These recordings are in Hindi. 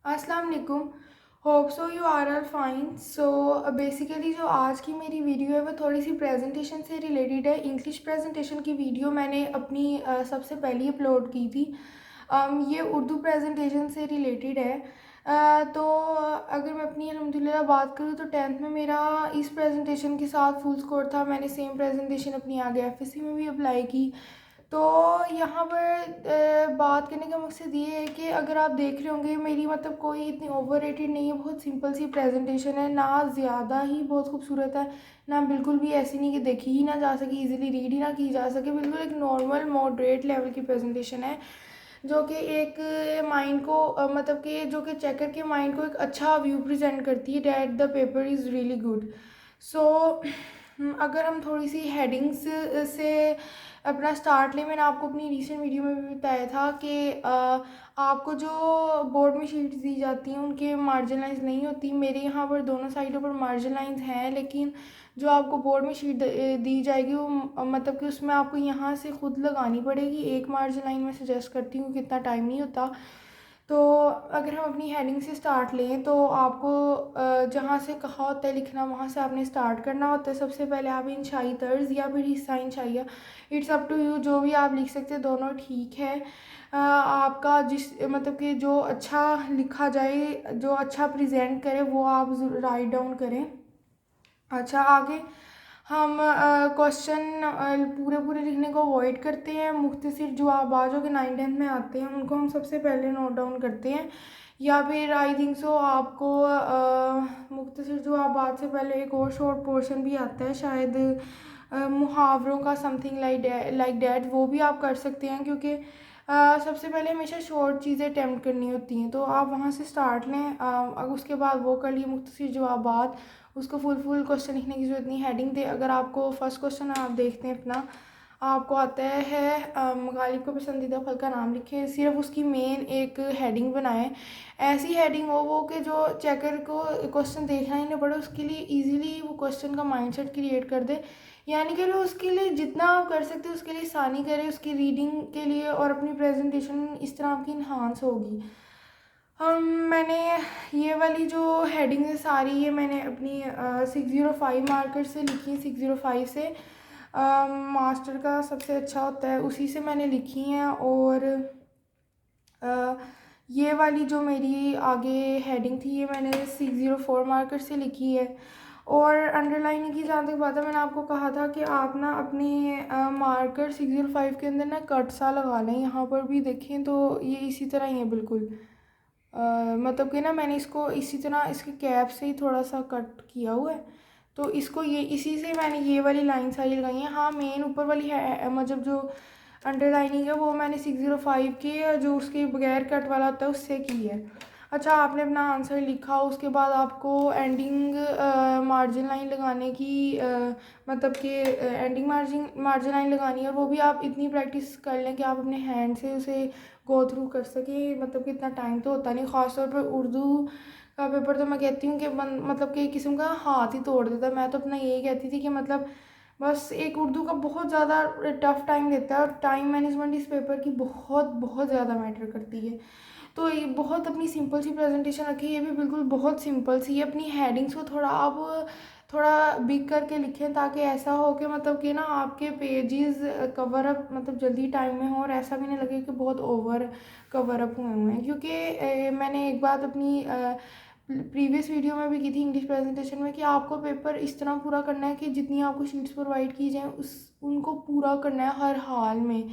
अस्सलाम वालेकुम। Hope so you are fine. So basically जो आज की मेरी वीडियो है वो थोड़ी सी प्रेजेंटेशन से रिलेटेड है। इंग्लिश प्रेजेंटेशन की वीडियो मैंने अपनी सबसे पहली अपलोड की थी। ये उर्दू प्रेजेंटेशन से रिलेटेड है। तो अगर मैं अपनी अल्हम्दुलिल्लाह बात करूँ तो टेंथ में मेरा इस प्रेजेंटेशन के साथ फुल स्कोर था। मैंने सेम प्रेजेंटेशन अपनी आगे एफएससी में भी अप्लाई की। तो यहाँ पर बात करने का मकसद ये है कि अगर आप देख रहे होंगे मेरी मतलब कोई इतनी ओवर रेटेड नहीं है, बहुत सिंपल सी प्रेजेंटेशन है, ना ज़्यादा ही बहुत खूबसूरत है, ना बिल्कुल भी ऐसी नहीं कि देखी ही ना जा सके, इजीली रीड ही ना की जा सके। बिल्कुल एक नॉर्मल मॉडरेट लेवल की प्रेजेंटेशन है जो कि एक माइंड को मतलब कि जो कि चेकर के माइंड को एक अच्छा व्यू प्रेजेंट करती है, that the paper is really good. So अगर हम थोड़ी सी हेडिंग्स से अपना स्टार्ट लें, मैंने आपको अपनी रीसेंट वीडियो में भी बताया था कि आपको जो बोर्ड में शीट्स दी जाती हैं उनके मार्जिन लाइंस नहीं होती। मेरे यहाँ पर दोनों साइडों पर मार्जिन लाइंस हैं, लेकिन जो आपको बोर्ड में शीट दी जाएगी वो मतलब कि उसमें आपको यहाँ से खुद लगानी पड़ेगी। एक मार्जिन लाइन मैं सजेस्ट करती हूँ, कितना टाइम नहीं होता। तो अगर हम अपनी हेडिंग से स्टार्ट लें तो आपको जहाँ से कहा होता है लिखना वहाँ से आपने स्टार्ट करना होता है। सबसे पहले आप इंशाई तर्ज या फिर हिस्सा इंशाइया, इट्स अप टू यू, जो भी आप लिख सकते हैं दोनों ठीक है। आपका जिस मतलब कि जो अच्छा लिखा जाए, जो अच्छा प्रेजेंट करे वो आप राइट डाउन करें। अच्छा, आगे हम क्वेश्चन पूरे पूरे लिखने को अवॉइड करते हैं। मुख्तसर जवाब जो कि 9th-10th में आते हैं उनको हम सबसे पहले नोट डाउन करते हैं। या फिर आई थिंक सो आपको मुख्तसर जवाब से पहले एक और शॉर्ट पोर्शन भी आता है शायद, मुहावरों का, समथिंग लाइक डैट, वो भी आप कर सकते हैं। क्योंकि सबसे पहले हमेशा शॉर्ट चीज़ें अटैम्प्ट करनी होती हैं, तो आप वहाँ से स्टार्ट लें। उसके बाद वो कर लिए मुख्तसर जवाबात, उसको फुल क्वेश्चन लिखने की ज़रूरत नहीं, हेडिंग दे। अगर आपको फर्स्ट क्वेश्चन आप देखते हैं अपना, आपको आता है गालिब को पसंदीदा फल का नाम लिखें, सिर्फ उसकी मेन एक हेडिंग बनाएं। ऐसी हेडिंग हो वो कि जो चेकर को क्वेश्चन देखना ही ना पड़े, उसके लिए इजीली वो क्वेश्चन का माइंडसेट क्रिएट कर दे। यानी कि वो उसके लिए जितना आप कर सकते हो उसके लिए आसानी करें उसकी रीडिंग के लिए, और अपनी प्रेजेंटेशन इस तरह आपकी इन्हांस होगी। मैंने ये वाली जो हेडिंग है सारी, ये मैंने अपनी 605 मार्कर से लिखी है। 605 से मास्टर का सबसे अच्छा होता है, उसी से मैंने लिखी हैं। और ये वाली जो मेरी आगे हेडिंग थी ये मैंने 604 मार्कर से लिखी है। और अंडरलाइनिंग की जहाँ तक बात है, मैंने आपको कहा था कि आप ना अपने मार्कर 605 के अंदर ना कट सा लगा लें। यहाँ पर भी देखें तो ये इसी तरह ही है बिल्कुल। मतलब कि ना मैंने इसको इसी तरह इसके कैप से ही थोड़ा सा कट किया हुआ है, तो इसको ये इसी से मैंने ये वाली लाइन सारी लगाई है। हाँ, मेन ऊपर वाली है मतलब जो अंडरलाइनिंग है वो मैंने 605 की, जो उसके बगैर कट वाला होता है उससे की है। अच्छा, आपने अपना आंसर लिखा, उसके बाद आपको एंडिंग मार्जिन लाइन लगाने की मतलब कि एंडिंग मार्जिन लाइन लगानी है। और वो भी आप इतनी प्रैक्टिस कर लें कि आप अपने हैंड से उसे गो थ्रू कर सकें। मतलब कि इतना टाइम तो होता नहीं, ख़ासतौर पर उर्दू का पेपर तो मैं कहती हूँ कि मतलब कि किस्म का हाथ ही तोड़ देता है। मैं तो अपना यही कहती थी कि मतलब बस एक उर्दू का बहुत ज़्यादा टफ टाइम देता है, और टाइम मैनेजमेंट इस पेपर की बहुत बहुत ज़्यादा मैटर करती है। तो ये बहुत अपनी सिंपल सी प्रेजेंटेशन रखी है, ये भी बिल्कुल बहुत सिंपल सी है। अपनी हेडिंग्स को थोड़ा आप थोड़ा बिग करके लिखें, ताकि ऐसा हो कि मतलब कि ना आपके पेजेस कवर अप मतलब जल्दी टाइम में हो, और ऐसा भी नहीं लगे कि बहुत ओवर कवर अप हुए हैं। क्योंकि मैंने एक बात अपनी प्रीवियस वीडियो में भी की थी इंग्लिश प्रेजेंटेशन में, कि आपको पेपर इस तरह पूरा करना है कि जितनी आपको शीट्स प्रोवाइड की जाएँ उनको पूरा करना है हर हाल में,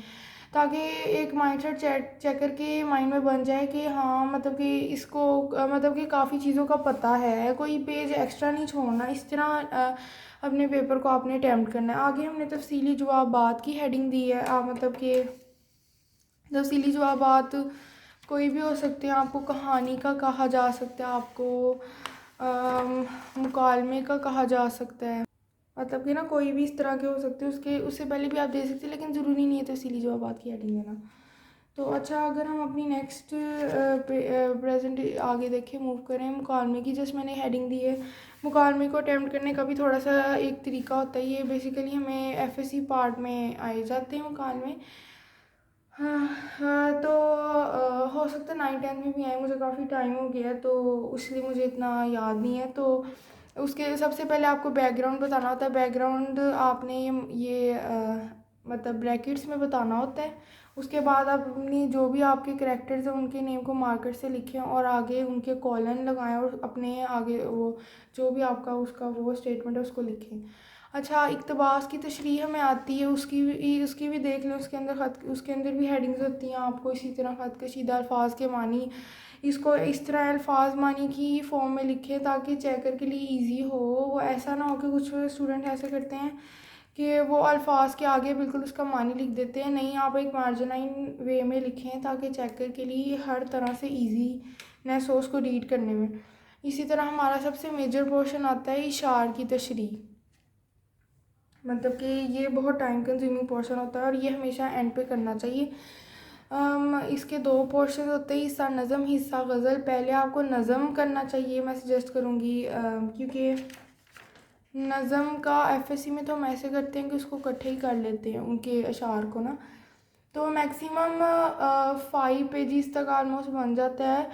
ताकि एक माइंडसेट चेकर के माइंड में बन जाए कि हाँ मतलब कि इसको मतलब कि काफ़ी चीज़ों का पता है, कोई पेज एक्स्ट्रा नहीं छोड़ना। इस तरह अपने पेपर को आपने अटैम्प्ट करना है। आगे हमने तफसीली जवाबात की हेडिंग दी है। मतलब कि तफसीली जवाबात कोई भी हो सकते हैं, आपको कहानी का कहा जा सकता है, आपको मुकालमे का कहा जा सकता है, मतलब कि ना कोई भी इस तरह के हो सकते हैं। उससे पहले भी आप दे सकते हैं, लेकिन ज़रूरी नहीं है तफसीली जवाबात की हेडिंग देना। तो अच्छा, अगर हम अपनी नेक्स्ट प्रेजेंट आगे देखें, मूव करें, मुकालमे की जस्ट मैंने हेडिंग दी है। मुकालमे को अटैम्प्ट करने का भी थोड़ा सा एक तरीका होता है। ये बेसिकली हमें एफएससी पार्ट में आए जाते हैं मुकालमे। हाँ हाँ, तो हो सकता है 9th 10th में भी आए, मुझे काफ़ी टाइम हो गया है तो इसलिए मुझे इतना याद नहीं है। तो उसके सबसे पहले आपको बैकग्राउंड बताना होता है। बैकग्राउंड आपने ये मतलब ब्रैकेट्स में बताना होता है। उसके बाद आप अपनी जो भी आपके करैक्टर्स हैं उनके नेम को मार्कर से लिखें और आगे उनके कॉलन लगाएं और अपने आगे वो जो भी आपका उसका वो स्टेटमेंट है उसको लिखें। अच्छा, इक़्तिबास की तशरीह हमें आती है, उसकी भी देख लें। उसके अंदर भी हेडिंग्स होती हैं। आपको इसी तरह ख़त कशीदा अल्फाज के मानी इसको इस तरह अल्फाज मानी की फॉर्म में लिखें ताकि चेकर के लिए इजी हो। वो ऐसा ना हो कि कुछ स्टूडेंट ऐसे करते हैं कि वो अल्फाज के आगे बिल्कुल उसका मानी लिख देते हैं। नहीं, आप एक मार्जिनाइन वे में लिखें ताकि चेकर के लिए हर तरह से ईजीनेस हो उसको रीड करने में। इसी तरह हमारा सबसे मेजर पोर्शन आता है इशार की तशरीह। मतलब कि ये बहुत टाइम कंज्यूमिंग पोर्शन होता है और ये हमेशा एंड पे करना चाहिए। इसके दो पोर्शन होते हैं, हिस्सा नज़म हिस्सा गज़ल। पहले आपको नज़म करना चाहिए, मैं सजेस्ट करूँगी, क्योंकि नज़म का एफएससी में तो हम ऐसे करते हैं कि उसको इकट्ठे ही कर लेते हैं उनके अशार को ना। तो मैक्सिमम 5 पेजेस तक आलमोस्ट बन जाता है।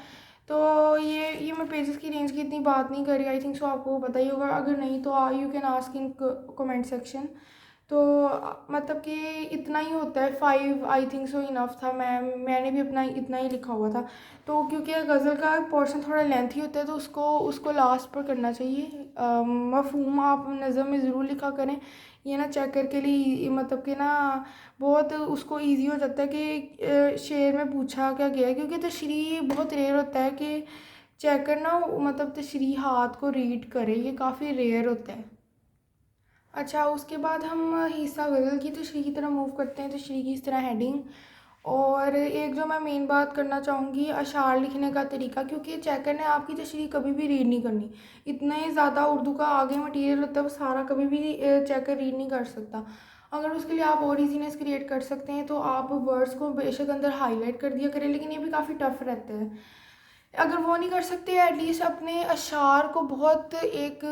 तो ये मैं पेजेस की रेंज की इतनी बात नहीं कर रही, आई थिंक सो आपको पता ही होगा। अगर नहीं तो you can ask in comment section. तो मतलब कि इतना ही होता है, 5 आई थिंक सो इनफ था। मैंने भी अपना इतना ही लिखा हुआ था। तो क्योंकि गज़ल का पोर्शन थोड़ा लेंथी होता है तो उसको लास्ट पर करना चाहिए। मफ़हूम आप नज़म में ज़रूर लिखा करें, ये ना चेकर के लिए मतलब कि ना बहुत उसको इजी हो जाता है कि शेर में पूछा क्या गया है। क्योंकि तशरीह बहुत रेयर होता है कि चेकर ना मतलब तशरीहात को रीड करे, ये काफ़ी रेयर होता है। अच्छा, उसके बाद हम हिस्सा गज़ल की तशरीह की तरह मूव करते हैं। तशरीह की इस तरह हेडिंग। और एक जो मैं मेन बात करना चाहूँगी, अशार लिखने का तरीका। क्योंकि चेकर ने आपकी तशरीह कभी भी रीड नहीं करनी। इतना ही ज़्यादा उर्दू का आगे मटीरियल होता है, वो सारा कभी भी चेकर रीड नहीं कर सकता। अगर उसके लिए आप और ईजीनेस क्रिएट कर सकते हैं तो आप वर्ड्स को बेशक अंदर हाईलाइट कर दिया करें, लेकिन ये भी काफ़ी टफ रहता है। अगर वो नहीं कर सकते, एटलीस्ट अपने अशार को बहुत एक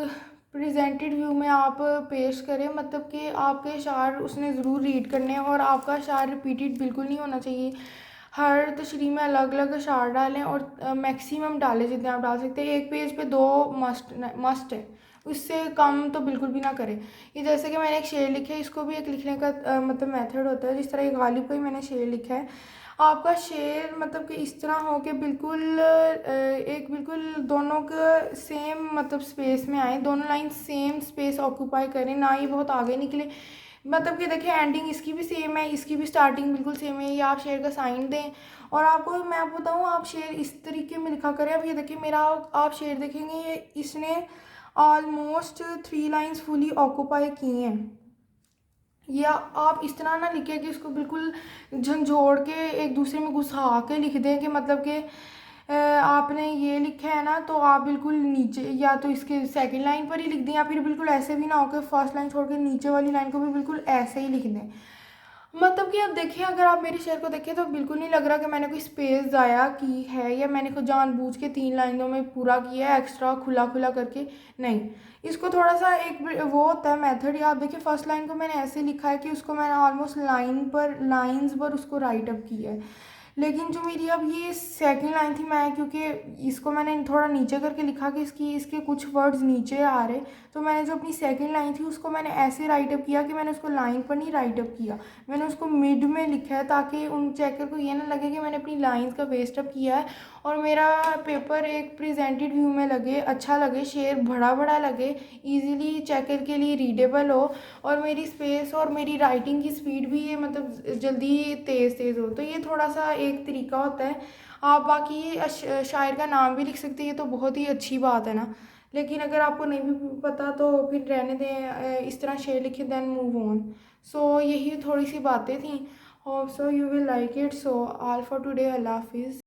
प्रेजेंटेड व्यू में आप पेश करें। मतलब कि आपके अशार उसने ज़रूर रीड करने हैं और आपका अशार रिपीटेड बिल्कुल नहीं होना चाहिए। हर तशरीह में अलग अलग अशार डालें और मैक्सिमम डालें जितने आप डाल सकते हैं। एक पेज पे 2 मस्ट है, उससे कम तो बिल्कुल भी ना करें। ये जैसे कि मैंने एक शेर लिखा है, इसको भी एक लिखने का मतलब मेथड होता है। जिस तरह ये गालिब का ही मैंने शेर लिखा है, आपका शेर मतलब कि इस तरह हो कि बिल्कुल एक बिल्कुल दोनों का सेम मतलब स्पेस में आए, दोनों लाइन सेम स्पेस ऑक्यूपाई करें, ना ये बहुत आगे निकले। मतलब कि देखिए, एंडिंग इसकी भी सेम है, इसकी भी स्टार्टिंग बिल्कुल सेम है। ये आप शेर का साइन दें। और मैं आपको बताऊँ, आप शेर इस तरीके में लिखा करें। अब ये देखिए मेरा, आप शेर देखेंगे, ये इसने ऑलमोस्ट 3 लाइन्स फुली ऑक्यूपाई की हैं। या आप इस तरह ना लिखें कि उसको बिल्कुल झंझोड़ के एक दूसरे में घुसा के लिख दें कि मतलब कि आपने ये लिखा है ना, तो आप बिल्कुल नीचे या तो इसके सेकंड लाइन पर ही लिख दें, या फिर बिल्कुल ऐसे भी ना हो कि फर्स्ट लाइन छोड़ के नीचे वाली लाइन को भी बिल्कुल ऐसे ही लिख दें। मतलब कि अब देखिए, अगर आप मेरे शेर को देखें तो बिल्कुल नहीं लग रहा कि मैंने कोई स्पेस ज़ाया की है या मैंने को जानबूझ के 3 लाइनों में पूरा किया है एक्स्ट्रा खुला खुला करके। नहीं, इसको थोड़ा सा एक वो होता है मेथड। या आप देखिए, फर्स्ट लाइन को मैंने ऐसे लिखा है कि उसको मैंने ऑलमोस्ट लाइन्स पर उसको राइट अप किया है। लेकिन जो मेरी अब ये सेकंड लाइन थी, मैं क्योंकि इसको मैंने थोड़ा नीचे करके लिखा कि इसके कुछ वर्ड्स नीचे आ रहे, तो मैंने जो अपनी सेकंड लाइन थी उसको मैंने ऐसे राइट अप किया कि मैंने उसको लाइन पर नहीं राइट अप किया, मैंने उसको मिड में लिखा है ताकि उन चेकर को ये ना लगे कि मैंने अपनी लाइंस का वेस्ट अप किया है और मेरा पेपर एक प्रेजेंटेड व्यू में लगे, अच्छा लगे, शेर बड़ा बड़ा लगे, ईजिली चेकर के लिए रीडेबल हो और मेरी स्पेस और मेरी राइटिंग की स्पीड भी ये मतलब जल्दी तेज़ हो। तो ये थोड़ा सा एक तरीका होता है। आप बाकी शायर का नाम भी लिख सकते हैं, ये तो बहुत ही अच्छी बात है ना। लेकिन अगर आपको नहीं भी पता तो फिर रहने दें, इस तरह शेर लिखे, देन मूव ऑन। सो यही थोड़ी सी बातें थी। Hope so you will like it. So all for today, अल्लाह हाफिज़।